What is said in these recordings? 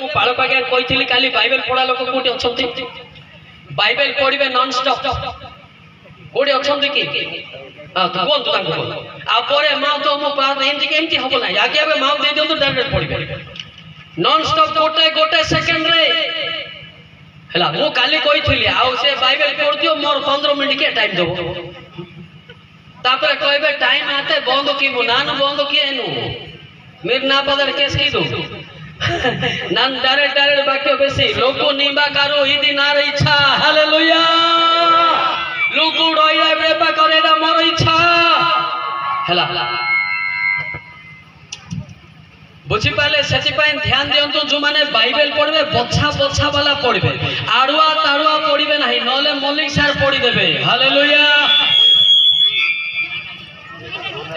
मु पाळक आज्ञा कहिथिली काली बाइबल पढा लोक कोठी अछंती बाइबल पढिबे नॉन स्टॉप कोठी अछंती की हां तो कोन तो तांको आ परे मां तो मु पार एमति केमति हबो ना आगे बे मां दे दियो तो डायरेक्ट पढिबे नॉन स्टॉप गोटे सेकंड रे हला मु काली कहिथिली आ से बाइबल पढ दियो मोर 15 मिनिट के टाइम देबो तापर कहबे टाइम आते बंद की मु नान बंद की एनु मेर ना पदर केस की दो नान डायरेक्ट वाक्य बेसी लोको निबा कारो ई दिनार इच्छा हालेलुया लोको डोइरा बेपा करेला मोर इच्छा हला बुझी पाले सेति पाइन ध्यान दियंतु जो माने बाइबल पढबे बछा वाला पढबे आडुआ ताडुआ पढिबे नाही नले मलिक सार पढि देबे हालेलुया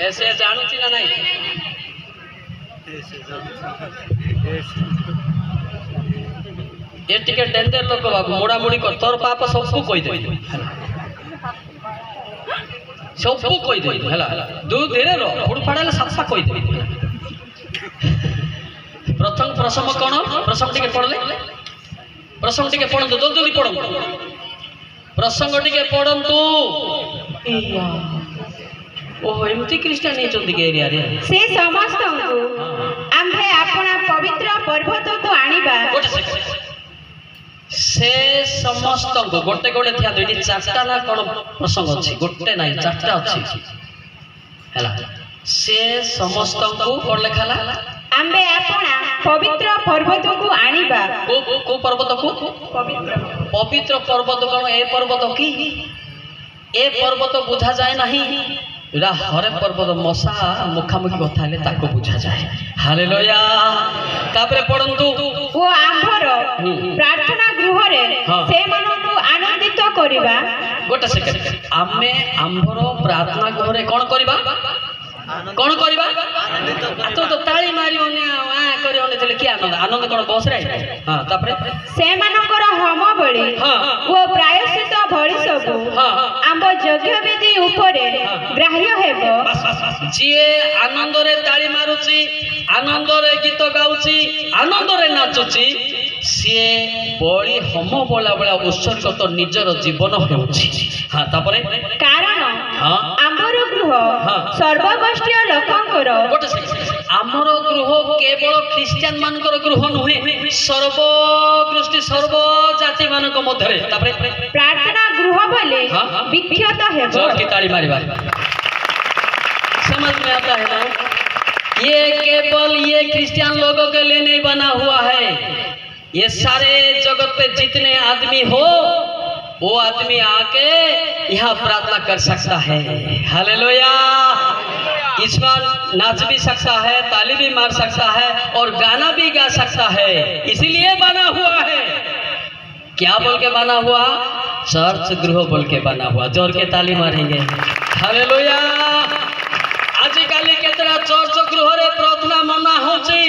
ऐसे जानू छी ना नहीं ये टिके डेंजर लोक बाबू मोड़ा मुड़ी कर तोर पाप सबको कहि दे सबको कहि दे हला दू धीरे रो फुड़ फाड़ाले सफा कहि दे प्रथम प्रसंग कोन प्रसंग टिके पढले प्रसंग टिके पढंतु जल्दी पढंतु प्रसंग टिके पढंतु ओहो एमती क्रिश्चियन नहीं चंदी के एरिया रे से समस्त को आम्भे अपना पवित्र पर्वत को आनिबा से समस्त को गोटे गोटे थिया दुईटी चारटा ना कोन प्रसंग अछि गोटे नाही चारटा अछि हला से समस्त को कोन लेखाला आम्भे अपना पवित्र पर्वत को आनिबा को पर्वत को पवित्र पर्वत कोन ए पर्वत की ए पर्वत बुझा जाए नहीं इरा हरे पर्वत मसा मुखामुखी कथा ले ताको बुझा जाए हालेलुया तापरे पढंतु वो आम्भर प्रार्थना गृह रे से मन को आनंदित करिबा गोटे सेकंड आमे आम्भर प्रार्थना गृह रे कोन करिबा तो ताली मारियोने आ करियोने तले की आनंद कोन बस रे हां तापरे से मानकर होम बळी वो प्रायश्चित भଳି सब आम्ब यज्ञ वेदी ऊपरे ग्राह्य हेबो जिए आनंद रे ताली मारुची आनंद रे गीत गाउची आनंद रे नाचुची से बळी होम बोला बोला उत्सर्गत निजर जीवन हेउची हां तापरे कारण आम्बर गृह सर्वगोष्ठीय लोकंकर आमर गृह केवल ख्रिस्टियन मानकर गृह नुहे सर्वगोष्ठी सर्व जाति मानक मध्यरे तापरे प्रार्थना गृह बोले विख्यात है जोर की ताली मारिबा समझ में आता है ना ये केवल ये क्रिश्चियन लोगों के लिए नहीं बना हुआ है ये सारे जगत पे जितने आदमी हो वो आदमी आके यहाँ प्रार्थना कर सकता है हालेलुया इसमें नाच भी सकता है ताली भी मार सकता है और गाना भी गा सकता है इसीलिए बना हुआ है क्या बोल के बना हुआ चर्च गृह बोल के बना हुआ जोर के ताली मारेंगे हालेलुया आजिकाली केतरा चर्च गृह रे प्रार्थना मना होची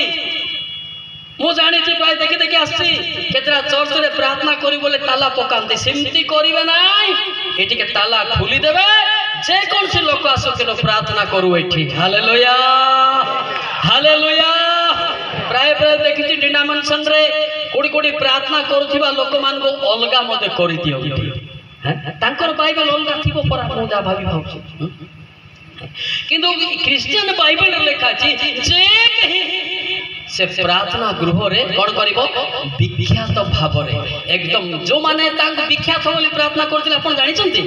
मु जानी प्राय देखी देखी आसी केतरा चर्च रे प्रार्थना करी बोले ताला पकांती सेमती करिवे नाई एटी के ताला खुली देबे जे कोन से लोक आसो के प्रार्थना करू एठी हालेलुया हालेलुया प्राय प्राय देखी डिनोमिनेशन रे कोडी कोडी प्रार्थना करूथिबा लोक मान को अलगा मते करि दियो हैं तांकर बाइबल अलगा थिबो परा मु जा भाबी भाउछु किंतु क्रिश्चियन बाइबल लिखा छी जे कहि से प्रार्थना गृह रे कोन करिवो विख्यात भाव रे एकदम जो माने तांग विख्यात बोली प्रार्थना करथिले आपण जानि छथि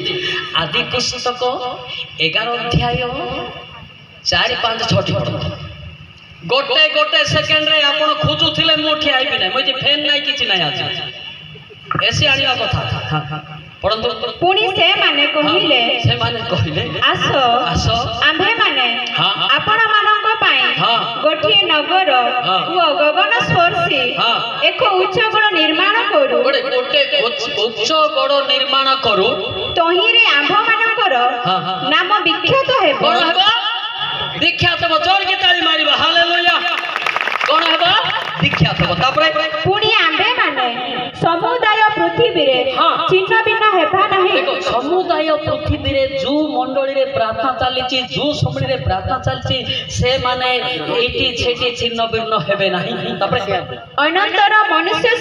आदि पुस्तक 11 अध्याय 4 5 6 पढो गोटे गोटे सेकंड रे आपण खोजुथिले मोठी आइबि नै मजे फैन नै किछि नै आछि ऐसे आनिया कथा हां पढंतु पुनी से माने कहिले आसो आसो आम्भे माने आपण मानक पाई गोटिए नगर ओ गगन स्पर्शी एक उच्च बड़ निर्माण करू गोटे उच्च बड़ निर्माण करू तही रे आम्भ मानकर नाम विख्यात हेबो कोन हेबा विख्यात हेबो जोर के ताली मारिबा हालेलुया कोन हेबा विख्यात हेबो तापरे पुनी आम्भे माने समुदाय पृथ्वी रे चिन्ह भिन्न हेबा नाही देखो समुदाय ପ୍ରାୟ ପୃଥିବୀରେ ଯେଉଁ ମଣ୍ଡଳୀରେ ପ୍ରାର୍ଥନା ଚାଲିଛି ଯେଉଁ ସମୟରେ ପ୍ରାର୍ଥନା ଚାଲିଛି ସେମାନେ ଏଇଠି ସେଠି ଛିନ୍ନ ଭିନ୍ନ ହେବେ ନାହିଁ। ତାପରେ ଅନନ୍ତର ମନୁଷ୍ୟ